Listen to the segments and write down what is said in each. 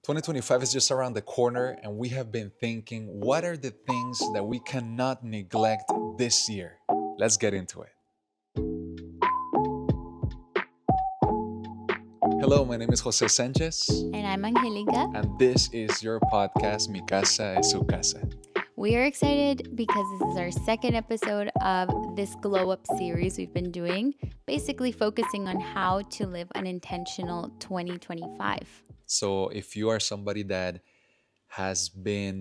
2025 is just around the corner, and we have been thinking, what are the things that we cannot neglect this year? Let's get into it. Hello, my name is Jose Sanchez, And I'm Angelica. and this is your podcast, Mi Casa es Su Casa. We are excited because this is our second episode of this glow up series we've been doing, basically focusing on how to live an intentional 2025. So, if you are somebody that has been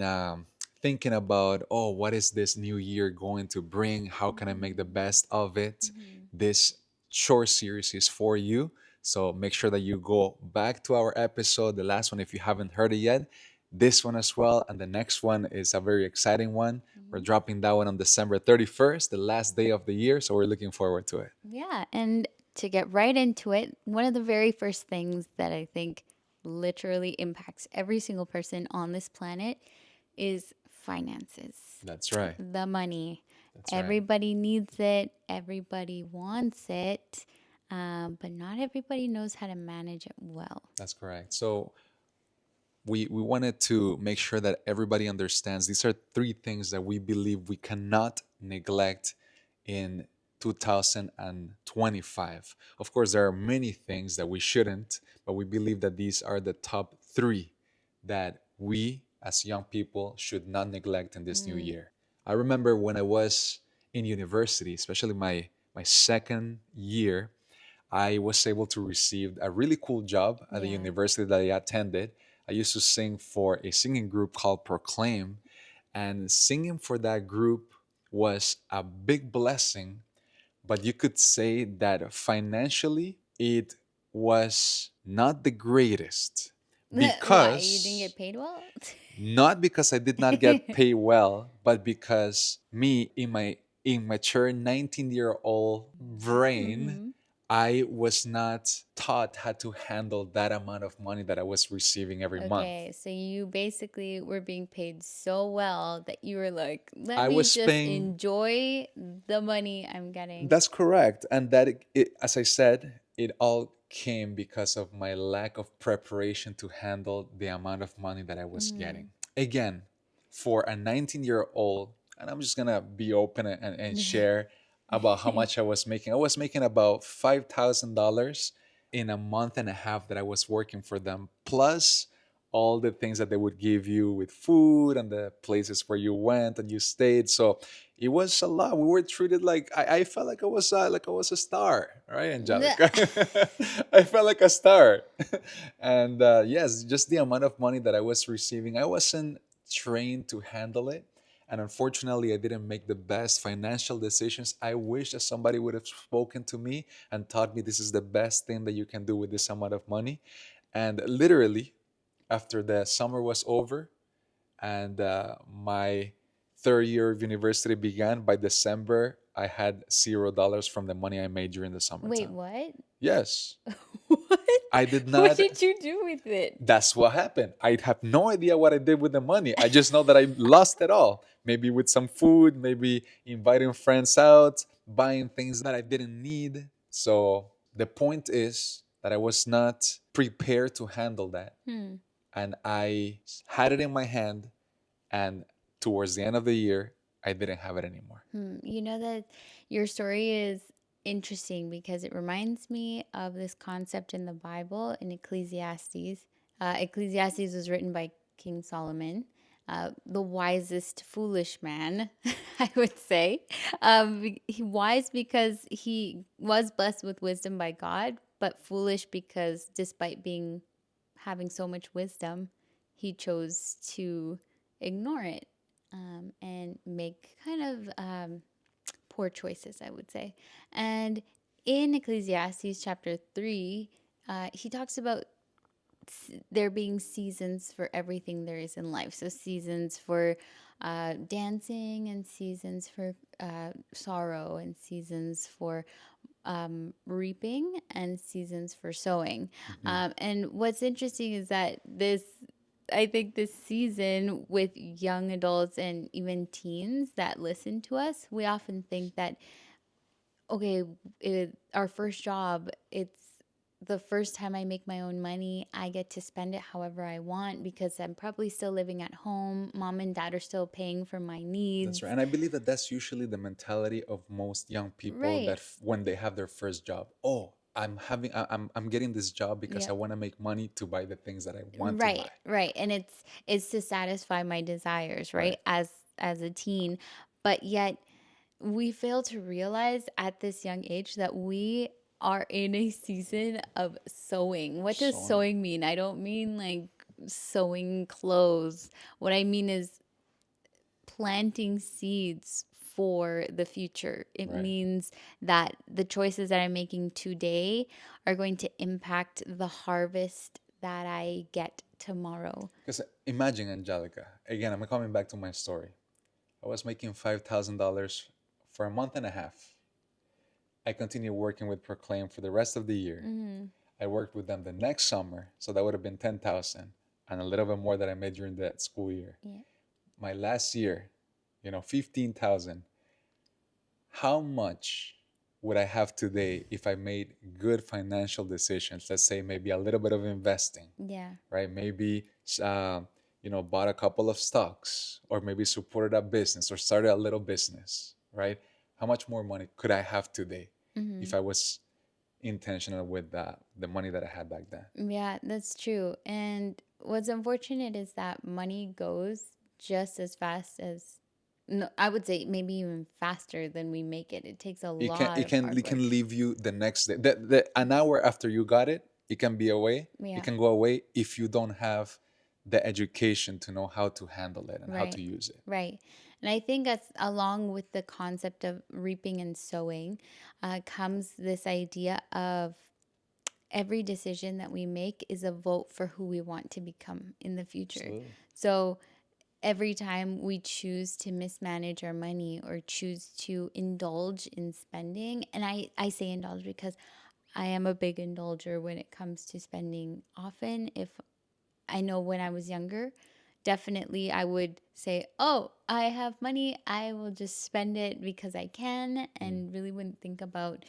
thinking about, oh, what is this new year going to bring? How can I make the best of it? This short series is for you. So make sure that you go back to our episode, the last one, if you haven't heard it yet, this one as well. And the next one is a very exciting one. We're dropping that one on December 31st, the last day of the year. So we're looking forward to it. Yeah, and to get right into it, one of the very first things that I think literally impacts every single person on this planet is finances. That's right. The money. That's right. Everybody needs it, everybody wants it, but not everybody knows how to manage it well. That's correct. So we wanted to make sure that everybody understands these are three things that we believe we cannot neglect in 2025. Of course, there are many things that we shouldn't, but we believe that these are the top three that we as young people should not neglect in this new year. I remember when I was in university, especially my second year, I was able to receive a really cool job at the Yeah. university that I attended. I used to sing for a singing group called Proclaim, and singing for that group was a big blessing. But you could say that financially, it was not the greatest Why? You didn't because get paid well? not because I did not get paid well, but because me in my immature 19-year-old brain, I was not taught how to handle that amount of money that I was receiving every month. Okay, so you basically were being paid so well that you were like, let I me was just paying. enjoy the money I'm getting. That's correct. And as I said, it all came because of my lack of preparation to handle the amount of money that I was getting. Again, for a 19-year-old, and I'm just going to be open and share about how much I was making. I was making about $5,000 in a month and a half that I was working for them, plus all the things that they would give you with food and the places where you went and you stayed. So it was a lot. We were treated like I felt like I was a star, right, Angelica? I felt like a star, and yes, just the amount of money that I was receiving, I wasn't trained to handle it, and unfortunately, I didn't make the best financial decisions. I wish that somebody would have spoken to me and taught me this is the best thing that you can do with this amount of money, and literally, after the summer was over and my third year of university began, by December, I had $0 from the money I made during the summertime. Wait, what? Yes. What? I did What not. did you do with it? That's what happened. I have no idea what I did with the money. I just know that I lost it all. Maybe with some food, maybe inviting friends out, buying things that I didn't need. So the point is that I was not prepared to handle that. And I had it in my hand, and towards the end of the year, I didn't have it anymore. You know that your story is interesting because it reminds me of this concept in the Bible in Ecclesiastes. Ecclesiastes was written by King Solomon, the wisest foolish man, I would say. Wise because he was blessed with wisdom by God, but foolish because despite being having so much wisdom, he chose to ignore it and make kind of poor choices, I would say. And in Ecclesiastes chapter 3, he talks about there being seasons for everything there is in life. So, seasons for dancing, and seasons for sorrow, and seasons for reaping, and seasons for sowing. And what's interesting is that I think this season with young adults and even teens that listen to us, we often think that, okay, our first job, the first time I make my own money, I get to spend it however I want because I'm probably still living at home. Mom and dad are still paying for my That's right. needs. And I believe that that's usually the mentality of most young people that Right. when they have their first job, oh, I'm getting this job because I Yep. want to make money to buy the things that I want to buy. Right, right. And it's to satisfy my desires, Right. right? As a teen. But yet we fail to realize at this young age that we are in a season of sewing. What does Sewing. sewing mean? I don't mean like sewing clothes. What I mean is planting seeds for the future. It Right. means that the choices that I'm making today are going to impact the harvest that I get tomorrow. Because imagine, Angelica, again, I'm coming back to my story. I was making $5,000 for a month and a half. I continued working with Proclaim for the rest of the year. Mm-hmm. I worked with them the next summer, so that would have been 10,000 and a little bit more that I made during that school year. Yeah. My last year, 15,000. How much would I have today if I made good financial decisions? Let's say maybe a little bit of investing, Yeah. right? Maybe bought a couple of stocks, or maybe supported a business or started a little business, right? How much more money could I have today Mm-hmm. if I was intentional with the money that I had back then? Yeah, that's true. And what's unfortunate is that money goes just as fast as, no, I would say maybe even faster than we make it. It takes a It can lot it of can hard it can work. leave you the next day. An hour after you got it, it can be away. It Yeah, can go away if you don't have the education to know how to handle it and how to right, use it. right. And I think that's along with the concept of reaping and sowing comes this idea of every decision that we make is a vote for who we want to become in the future. Absolutely. So every time we choose to mismanage our money or choose to indulge in spending, and I say indulge because I am a big indulger when it comes to spending often. If I know when I was younger, definitely I would say, oh, I have money, I will just spend it because I can, Mm. and really wouldn't think about,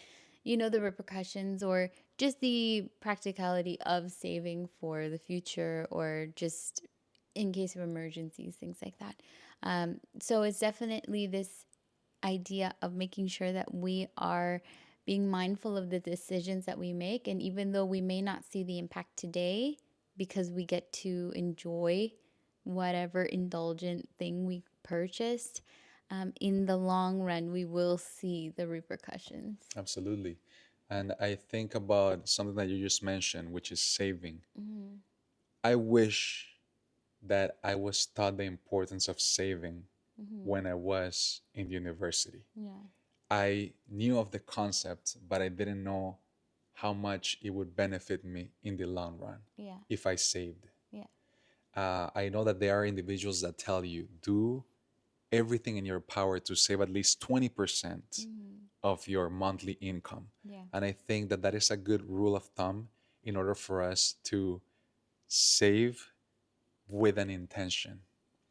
the repercussions or just the practicality of saving for the future or just in case of emergencies, things like that. So it's definitely this idea of making sure that we are being mindful of the decisions that we make. And even though we may not see the impact today, because we get to enjoy whatever indulgent thing we purchased, in the long run, we will see the repercussions. Absolutely. And I think about something that you just mentioned, which is saving. Mm-hmm. I wish that I was taught the importance of saving Mm-hmm. when I was in university. Yeah. I knew of the concept, but I didn't know how much it would benefit me in the long run Yeah. if I saved. Yeah. I know that there are individuals that tell you do everything in your power to save at least 20% Mm-hmm. of your monthly income. Yeah. And I think that that is a good rule of thumb in order for us to save with an intention.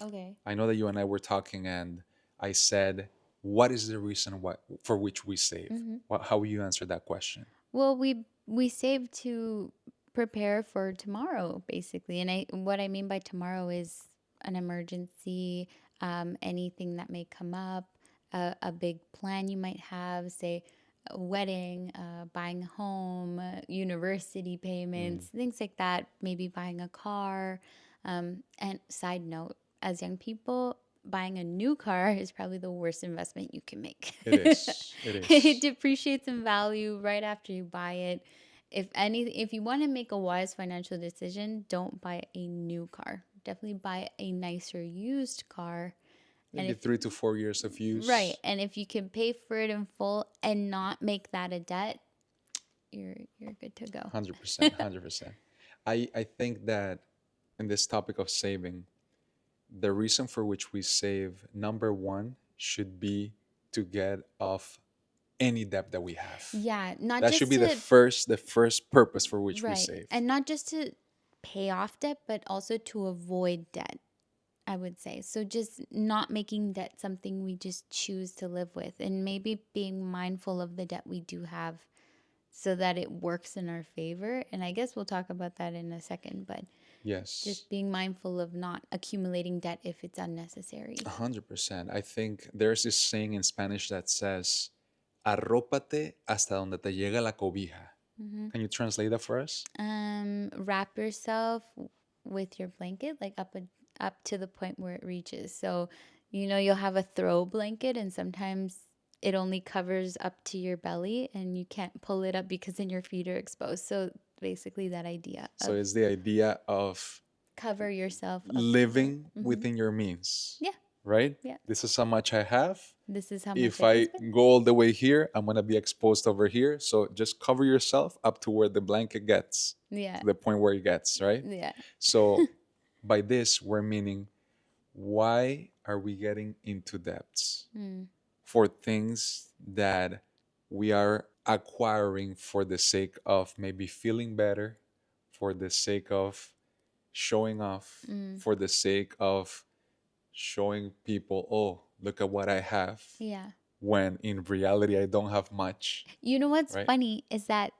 Okay. I know that you and I were talking, and I said, what is the reason for which we save? Mm-hmm. How will you answer that question? Well, we save to prepare for tomorrow, basically. And I what I mean by tomorrow is an emergency, anything that may come up, a big plan you might have, say a wedding, buying a home, university Mm. payments, things like that. Maybe buying a car. And side note, as young people, buying a new car is probably the worst investment you can make. It is. It It is. depreciates in value right after you buy it. If you want to make a wise financial decision, don't buy a new car. Definitely buy a nicer used car. And Maybe if 3 to 4 years of right, use. and if you can pay for it in full and not make that a debt, you're good to go. 100%. 100%. I think that in this topic of saving, the reason for which we save, number one, should be to get off any debt that we have. Yeah, not That should just be the to first purpose for which we right, save. and not just to pay off debt, but also to avoid debt. I would say. So just not making debt something we just choose to live with and maybe being mindful of the debt we do have so that it works in our favor. And I guess we'll talk about that in a second, but Yes. just being mindful of not accumulating debt if it's unnecessary. 100%. I think there's this saying in Spanish that says, arrópate hasta donde te llega la cobija. Can you translate that for us? Wrap yourself with your blanket, like up to the point where it reaches. So, you'll have a throw blanket, and sometimes it only covers up to your belly, and you can't pull it up because then your feet are exposed. So basically, that idea So of it's the idea of cover yourself up to the. living within your means, Yeah, right? yeah. This is how much I have. This is how much If I can I spend. go all the way here, I'm going to be exposed over here. So just cover yourself up to where the blanket gets, Yeah, to the point where it gets, right? yeah. So by this, we're meaning, why are we getting into debts for things that we are acquiring for the sake of maybe feeling better, for the sake of showing off, for the sake of showing people, oh, look at what I have, Yeah. when in reality I don't have much, You know what's right? funny is that,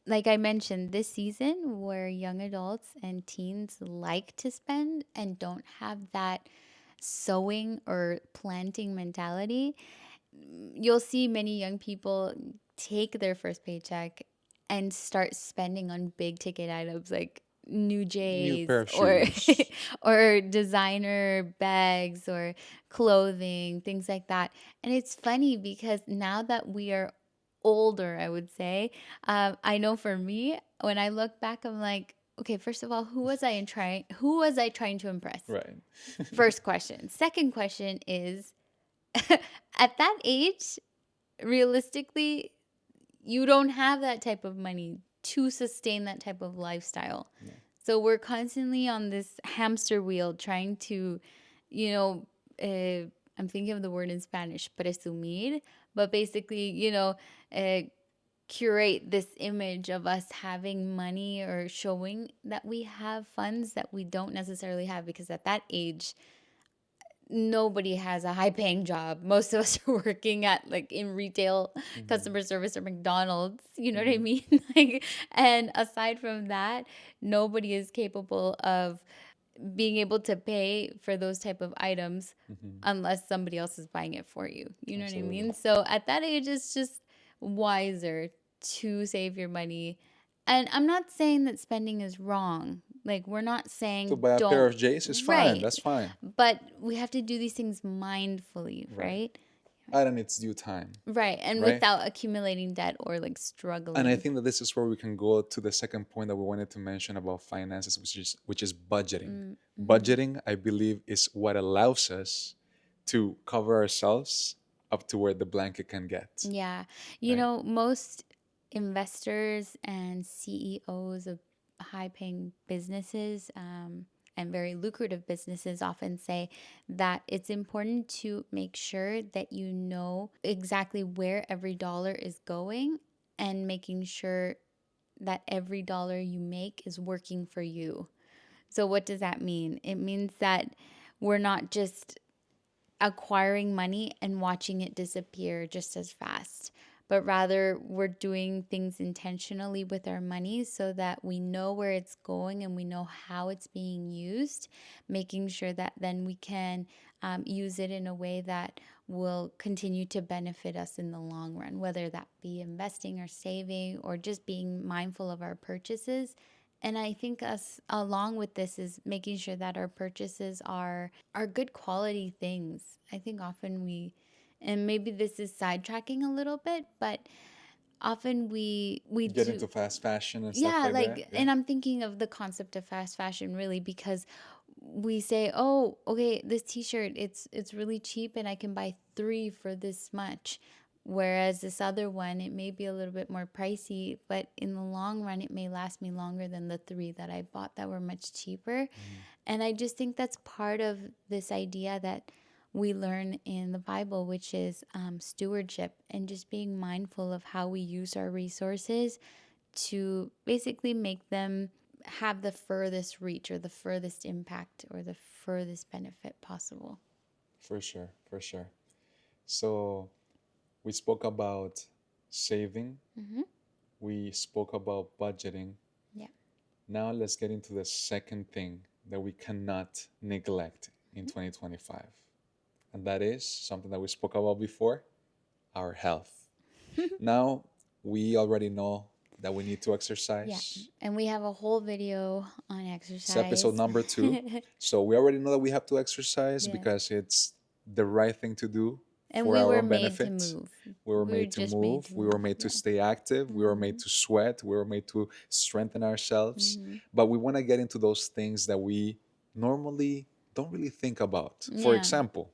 like I mentioned, this season where young adults and teens like to spend and don't have that sowing or planting mentality, you'll see many young people take their first paycheck and start spending on big ticket items like new New pair J's of or shoes. or designer bags or clothing, things like that. And it's funny because now that we are older, I would say, I know for me, when I look back, I'm like, okay, first of all, who was I trying to impress? Right. First question. Second question is, at that age, realistically, you don't have that type of money to sustain that type of lifestyle. No. So we're constantly on this hamster wheel trying to, you know, I'm thinking of the word in Spanish, presumir, but basically, uh, curate this image of us having money or showing that we have funds that we don't necessarily have, because at that age, nobody has a high paying job. Most of us are working at, like, in retail, customer service, or McDonald's, you know what I mean? Like, and aside from that, nobody is capable of being able to pay for those type of items unless somebody else is buying it for you. You know what I Absolutely. mean? So at that age, it's just wiser to save your money. And I'm not saying that spending is wrong. Like, we're not To saying buy a pair don't. of J's is fine. Right. That's fine. But we have to do these things mindfully, Right. right? And its due time. Right. And Right. without accumulating debt or like And I struggling. think that this is where we can go to the second point that we wanted to mention about finances, which is budgeting. Budgeting, I believe, is what allows us to cover ourselves up to where the blanket can get. Yeah. Right? Most investors and CEOs of high paying businesses, and very lucrative businesses often say that it's important to make sure that you know exactly where every dollar is going, and making sure that every dollar you make is working for you. So, what does that mean? It means that we're not just acquiring money and watching it disappear just as fast, but rather we're doing things intentionally with our money so that we know where it's going and we know how it's being used, making sure that then we can use it in a way that will continue to benefit us in the long run, whether that be investing or saving or just being mindful of our purchases. And I think us along with this is making sure that our purchases are good quality things. I think often and maybe this is sidetracking a little bit, but often we Get do. into fast fashion and stuff Yeah, like that. like, Yeah. and I'm thinking of the concept of fast fashion really, because we say, "Oh, okay, this t-shirt, it's really cheap and I can buy 3 for this much." Whereas this other one, it may be a little bit more pricey, but in the long run, it may last me longer than the 3 that I bought that were much cheaper. And I just think that's part of this idea that we learn in the Bible, which is stewardship and just being mindful of how we use our resources to basically make them have the furthest reach or the furthest impact or the furthest benefit possible. For sure. For sure. So we spoke about saving, We spoke about budgeting. Yeah. Now let's get into the second thing that we cannot neglect in 2025. And that is something that we spoke about before, our health. Now, we already know that we need to Yeah. exercise. And we have a whole video on It's episode exercise. number 2. So we already know that we have to exercise Yes. because it's the right thing to do And for we our were own made to benefit. move. We were We were made to just made move. to We were move. made to Yeah. stay active. We were made to sweat. We were made to strengthen ourselves. Mm-hmm. But we want to get into those things that we normally don't really think about. For Yeah. example,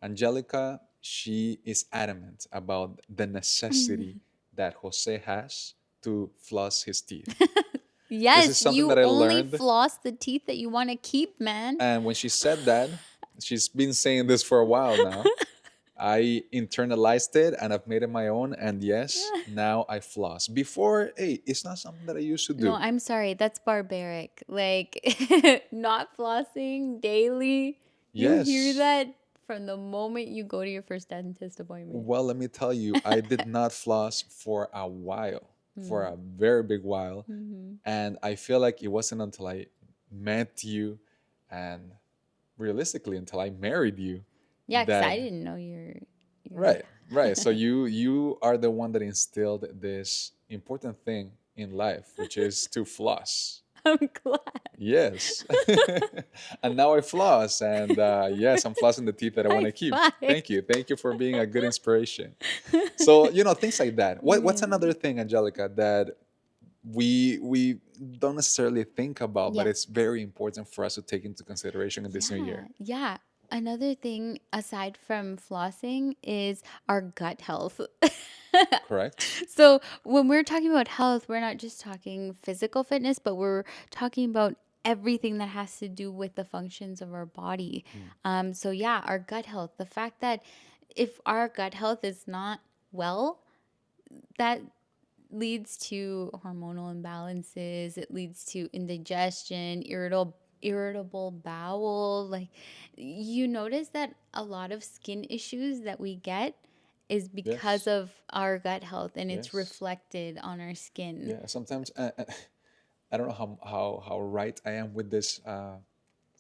Angelica, she is adamant about the necessity that Jose has to floss his teeth. This is Yes, something you that I only learned. floss the teeth that you want to keep, man. And when she said that, she's been saying this for a while now. I internalized it and I've made it my own. And yes, now I floss. Before, hey, it's not something that I used to No, do. I'm sorry. That's barbaric. Like, not flossing daily. You hear Yes. that from the moment you go to your first dentist appointment. Well, let me tell you, I did not floss for a while, for a very big while. Mm-hmm. And I feel like it wasn't until I met you and realistically until I married you Yeah, because I that didn't know you're right, right. So you are the one that instilled this important thing in life, which is to floss. I'm glad. Yes. And now I floss, and yes, I'm flossing the teeth that I want High to keep. five. Thank you, thank you for being a good inspiration. So things like that. What's another thing, Angelica, that we don't necessarily think about, but Yeah. it's very important for us to take into consideration in this new Yeah, year. yeah. Another thing aside from flossing is our gut health. Correct? So, when we're talking about health, we're not just talking physical fitness, but we're talking about everything that has to do with the functions of our body. So, yeah, our gut health. The fact that if our gut health is not well, that leads to hormonal imbalances. It leads to indigestion, irritable bowel. Like, you notice that a lot of skin issues that we get is because Yes. of our gut health, and it's Yes. reflected on our skin. Yeah. Sometimes I don't know how right I am with this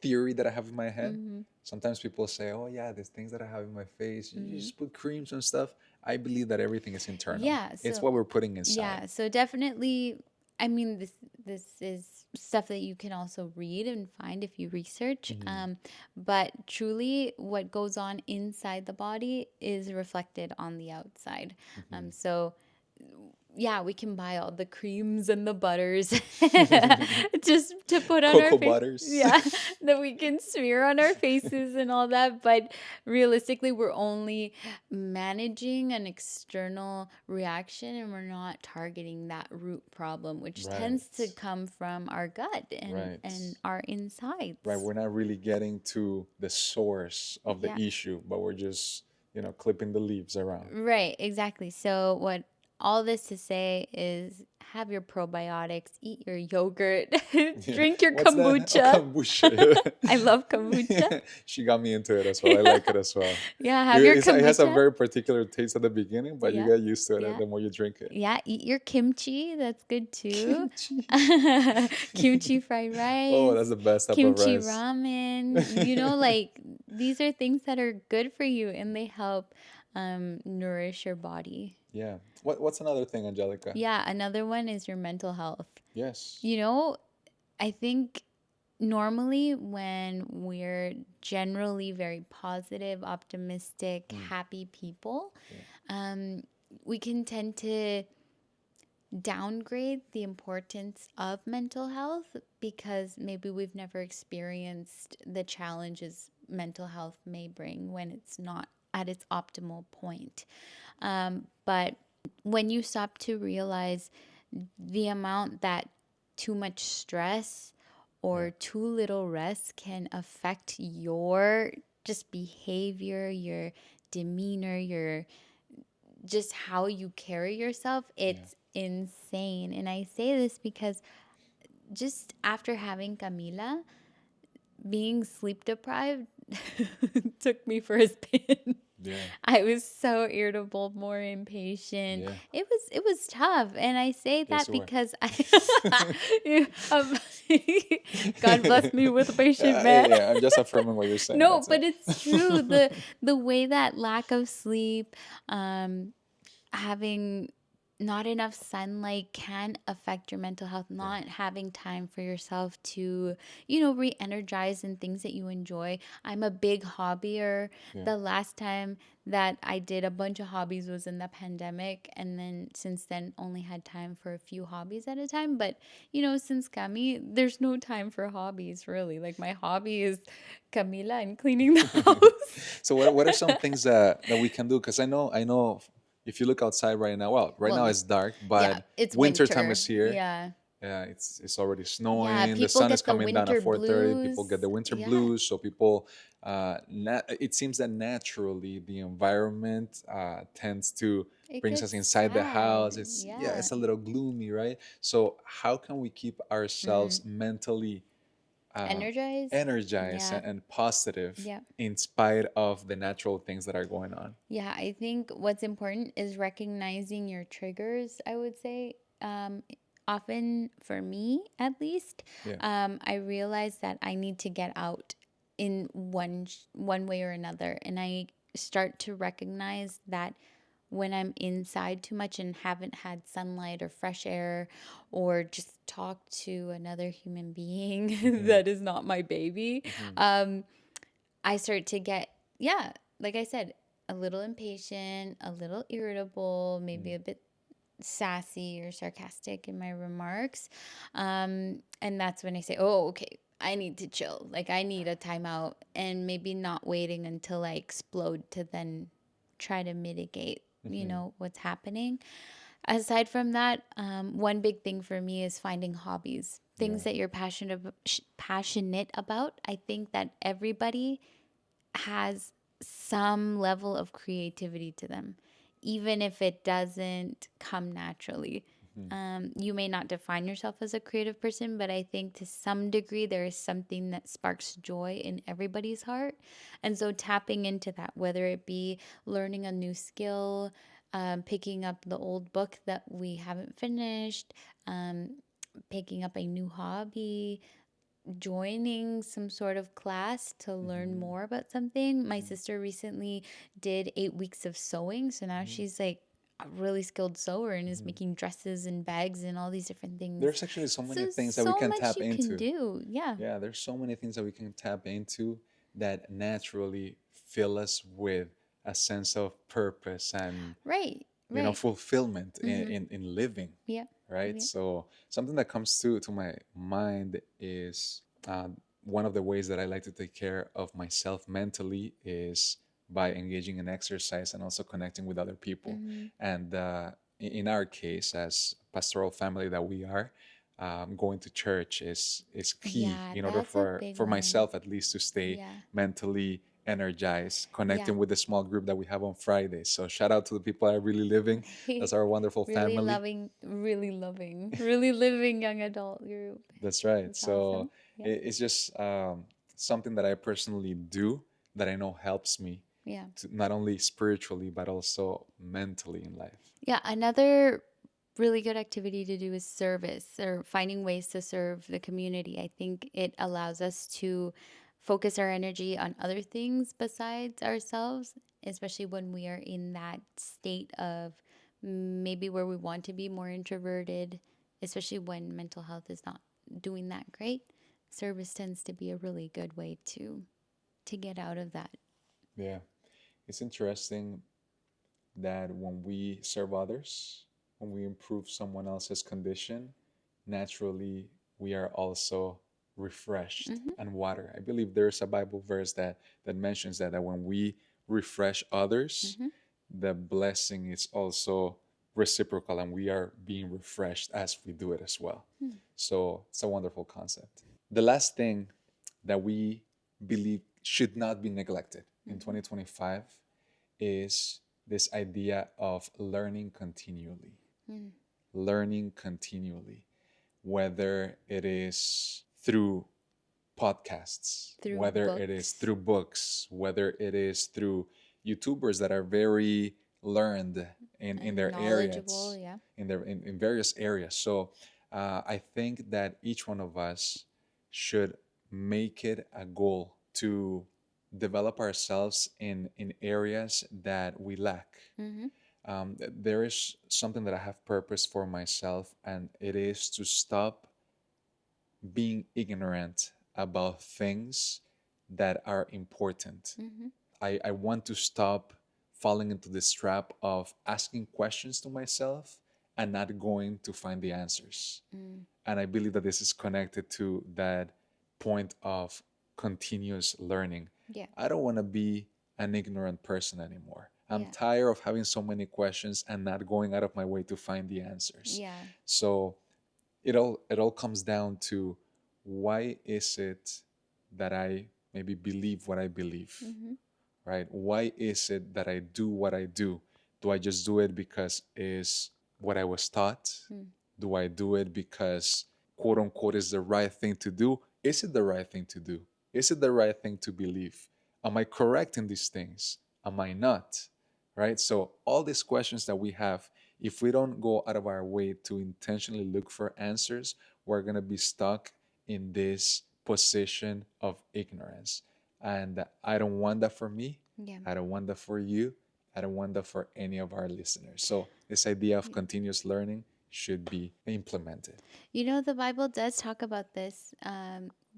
theory that I have in my head. Mm-hmm. Sometimes people say, "Oh yeah, these things that I have in my face, you Mm-hmm. just put creams and stuff." I believe that everything is internal. Yeah, It's so what we're putting inside. yeah, so definitely, I mean, this is stuff that you can also read and find if you research. But truly, what goes on inside the body is reflected on the outside. So yeah, we can buy all the creams and the butters just to put on our Cocoa face. butters. Yeah, that we can smear on our faces and all that. But realistically, we're only managing an external reaction and we're not targeting that root problem, which tends to Right. come from our gut Right. and our insides. Right. We're not really getting to the source of the Yeah. issue, but we're just, clipping the leaves around. Right, exactly. So what all this to say is have your probiotics, eat your yogurt, Yeah. drink your What's that? Oh, kombucha. kombucha. I love kombucha. Yeah. She got me into it as well. I like it as well. Yeah, have your It has a kombucha. very particular taste at the beginning, but you Yeah. get used to it Yeah. the more you drink it. Yeah, eat your kimchi. That's good too. Kimchi. Kimchi fried Oh, rice, that's the best type of kimchi rice. ramen. Like these are things that are good for you and they help nourish your body. Yeah. What's another thing, Angelica? Yeah, another one is your mental health. Yes. I think normally when we're generally very positive, optimistic, happy people, we can tend to downgrade the importance of mental health because maybe we've never experienced the challenges mental health may bring when it's not at its optimal point. But when you stop to realize the amount that too much stress or too little rest can affect your just behavior, your demeanor, your just how you carry yourself, it's insane. And I say this because just after having Camila, being sleep deprived took me for a spin. Yeah. I was so irritable, more impatient. Yeah. It was tough, and I say Yes, that you were. because I um, God bless me with a patient Yeah, man. yeah, I'm just affirming what you're saying. No, That's but it. it's true. The way that lack of sleep, um, having not enough sunlight can affect your mental health. Yeah. Not having time for yourself to, re-energize in things that you enjoy. I'm a big hobbyer. Yeah. The last time that I did a bunch of hobbies was in the pandemic, and then since then only had time for a few hobbies at a time. But since Cami, there's no time for hobbies really. Like my hobby is Camila and cleaning the So what are some things that we can do? Because I know if you look outside right now, well, right now well, it's dark, yeah, but it's winter time winter. is here. Yeah. Yeah, it's already Yeah, snowing. The people sun is get the coming down at winter 4:30. People blues. get the winter Yeah, blues. So people, it seems that naturally the environment tends to it brings us gets inside the sad. house. Yeah. It's a little gloomy, right? So how can we keep Mm. ourselves mentally uh, Energized. energized Yeah. and positive Yeah. in spite of the natural things that are going on? Yeah. I think what's important is recognizing your triggers, I would say. Often, for me at least, Yeah. I realize that I need to get out in one way or another. And I start to recognize that when I'm inside too much and haven't had sunlight or fresh air or just talk to another human being Hmm. that is not my baby, Hmm. um, I start to get, yeah, like I said, a little impatient, a little irritable, maybe a bit sassy or sarcastic in my remarks. And that's when I say, oh, okay, I need to chill. Like, I need a timeout, and maybe not waiting until I explode to then try to mitigate, Hmm. what's happening. Aside from that, one big thing for me is finding hobbies, Yeah. things that you're passionate about. I think that everybody has some level of creativity to them, even if it doesn't come naturally. Hmm. You may not define yourself as a creative person, but I think to some degree there is something that sparks joy in everybody's heart. And so tapping into that, whether it be learning a new skill, picking up the old book that we haven't finished, um, picking up a new hobby, joining some sort of class to learn Hmm. more about something. My Hmm. sister recently did 8 weeks of sewing, so now Hmm. she's like a really skilled sewer and is Hmm. making dresses and bags and all these different things. There's actually so many So things that we so can much tap you can into. do. Yeah. Yeah, there's so many things that we can tap into that naturally fill us with a sense of purpose and Right. Right. fulfillment Mhm. in living, Yeah. right? Yeah. So something that comes to my mind is one of the ways that I like to take care of myself mentally is by engaging in exercise and also connecting with other people. Mhm. And in our case, as pastoral family that we are, going to church is key Yeah, in order that's a big for one. myself at least to stay Yeah. mentally energized, Yeah. connecting with the small group that we have on Fridays. So shout out to the people that are really living. That's our wonderful Really family. loving, really loving, really living young adult group. That's right. That's So awesome. Yeah. it's just something that I personally do that I know helps me Yeah. to not only spiritually but also mentally in life. Yeah, another really good activity to do is service or finding ways to serve the community. I think it allows us to focus our energy on other things besides ourselves, especially when we are in that state of maybe where we want to be more introverted, especially when mental health is not doing that great. Service tends to be a really good way to get out of that. Yeah, it's interesting that when we serve others, when we improve someone else's condition, naturally we are also refreshed Hmm. and water. I believe there's a Bible verse that mentions that when we refresh others, Hmm. the blessing is also reciprocal and we are being refreshed as we do it as well. So it's a wonderful concept. The last thing that we believe should not be neglected in Hmm. 2025 is this idea of learning continually. Hmm. Learning continually, whether it is through podcasts, Through whether it is books. through books, whether it is through YouTubers that are very learned in And their knowledgeable, areas, yeah. in various areas. So I think that each one of us should make it a goal to develop ourselves in areas that we lack. Mm-hmm. There is something that I have purpose for myself, and it is to stop being ignorant about things that are important. Mm-hmm. I want to stop falling into this trap of asking questions to myself and not going to find the answers. Mm. And I believe that this is connected to that point of continuous learning. Yeah. I don't want to be an ignorant person anymore. I'm Yeah. tired of having so many questions and not going out of my way to find the answers. Yeah. So it all comes down to, why is it that I maybe believe what I believe? Mm-hmm. Right? Why is it that I do what I do? Do I just do it because is what I was taught? Mm. Do I do it because quote unquote is the right thing to do? Is it the right thing to do? Is it the right thing to believe? Am I correct in these things? Am I not? Right? So all these questions that we have, if we don't go out of our way to intentionally look for answers, we're going to be stuck in this position of ignorance. And I don't want that for me. Yeah. I don't want that for you. I don't want that for any of our listeners. So this idea of continuous learning should be implemented. You know, the Bible does talk about this.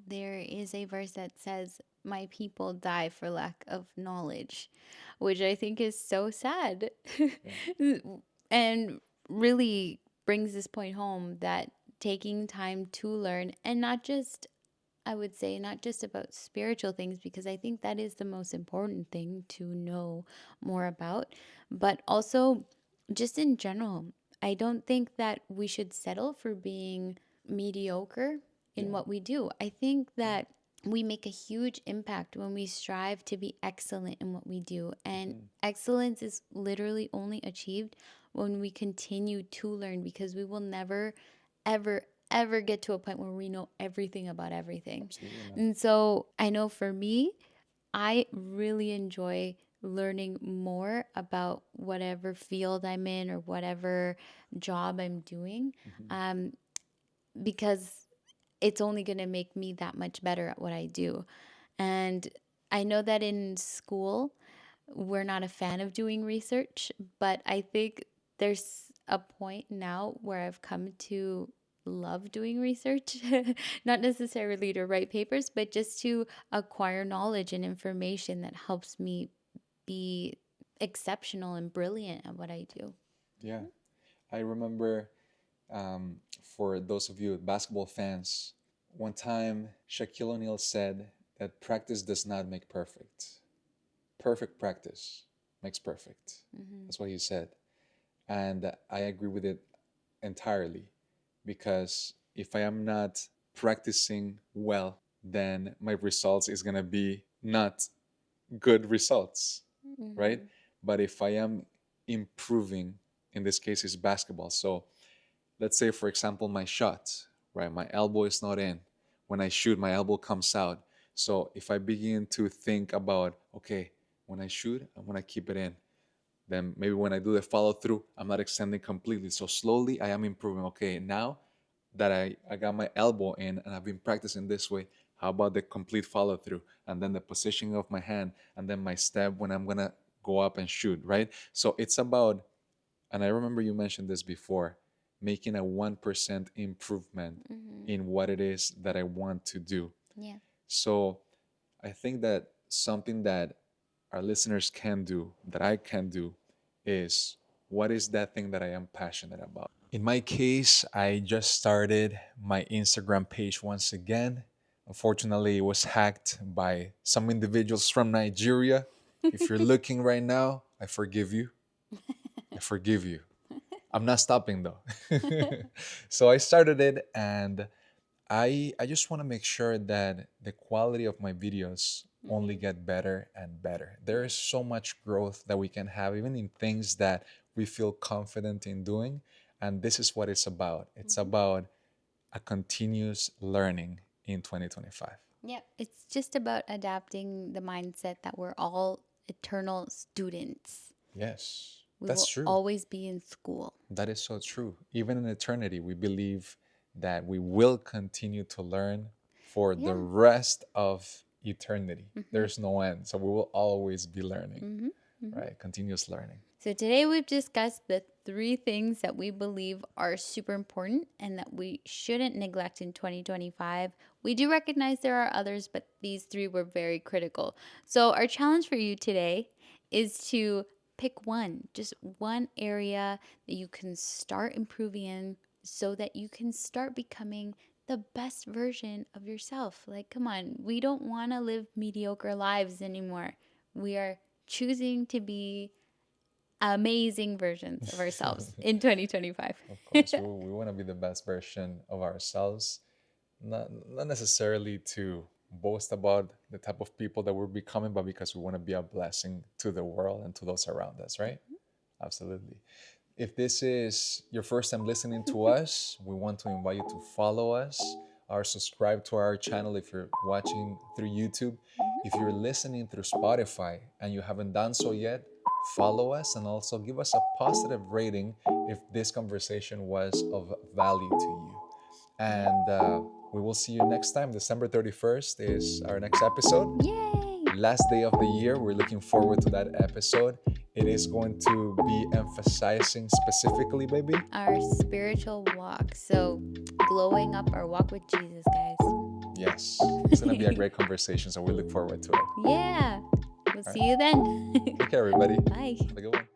There is a verse that says, "My people die for lack of knowledge," which I think is so sad. Yeah. And really brings this point home that taking time to learn, and not just, I would say, not just about spiritual things, because I think that is the most important thing to know more about, but also just in general. I don't think that we should settle for being mediocre in Yeah. what we do. I think that we make a huge impact when we strive to be excellent in what we do. And Mhm. excellence is literally only achieved when we continue to learn, because we will never, ever, ever get to a point where we know everything about everything. Absolutely not. And so I know for me, I really enjoy learning more about whatever field I'm in or whatever job I'm doing, Mhm. um, because it's only going to make me that much better at what I do. And I know that in school, we're not a fan of doing research, but I think there's a point now where I've come to love doing research, not necessarily to write papers, but just to acquire knowledge and information that helps me be exceptional and brilliant at what I do. Yeah. I remember, for those of you basketball fans, one time Shaquille O'Neal said that practice does not make perfect. Perfect practice makes perfect. Mm-hmm. That's what he said. And I agree with it entirely, because if I am not practicing well, then my results is going to be not good results, right? Mm-hmm. But if I am improving, in this case is basketball. So let's say, for example, my shot, right? My elbow is not in. When I shoot, my elbow comes out. So if I begin to think about, okay, when I shoot, I want to keep it in. Then maybe when I do the follow through, I'm not extending completely. So slowly I am improving. Okay, now that I got my elbow in and I've been practicing this way, how about the complete follow through? And then the positioning of my hand, and then my step when I'm gonna go up and shoot, right? So it's about, and I remember you mentioned this before, making a 1% improvement Mm-hmm. in what it is that I want to do. Yeah. So I think that something that our listeners can do, that I can do, is, what is that thing that I am passionate about? In my case, I just started my Instagram page once again. Unfortunately, it was hacked by some individuals from Nigeria. If you're looking right now, I forgive you. I forgive you. I'm not stopping though. So I started it, and I just want to make sure that the quality of my videos only Mm-hmm. get better and better. There is so much growth that we can have, even in things that we feel confident in doing. And this is what it's about. It's Mm-hmm. about a continuous learning in 2025. Yeah, it's just about adapting the mindset that we're all eternal students. Yes, We that's will true. always be in school. That is so true. Even in eternity, we believe that we will continue to learn for the Yeah. rest of eternity. Mm-hmm. There's no end. So we will always be learning, Mm-hmm. Mm-hmm. right? Continuous learning. So today we've discussed the 3 things that we believe are super important and that we shouldn't neglect in 2025. We do recognize there are others, but these 3 were very critical. So our challenge for you today is to pick one, just one area that you can start improving in so that you can start becoming the best version of yourself. Like, come on, we don't want to live mediocre lives anymore. We are choosing to be amazing versions of ourselves in 2025. Of course, we want to be the best version of ourselves, not necessarily to boast about the type of people that we're becoming, but because we want to be a blessing to the world and to those around us, right? Absolutely. If this is your first time listening to us, we want to invite you to follow us or subscribe to our channel if you're watching through YouTube. If you're listening through Spotify and you haven't done so yet, follow us and also give us a positive rating if this conversation was of value to you. And we will see you next time. December 31st is our next episode. Yay! Last day of the year. We're looking forward to that episode. It is going to be emphasizing specifically, baby, Our spiritual walk. So, glowing up our walk with Jesus, guys. yes, it's going to be a great conversation. So we look forward to it. Yeah. We'll All see you then. right. Take care, everybody. Bye. Have a good one.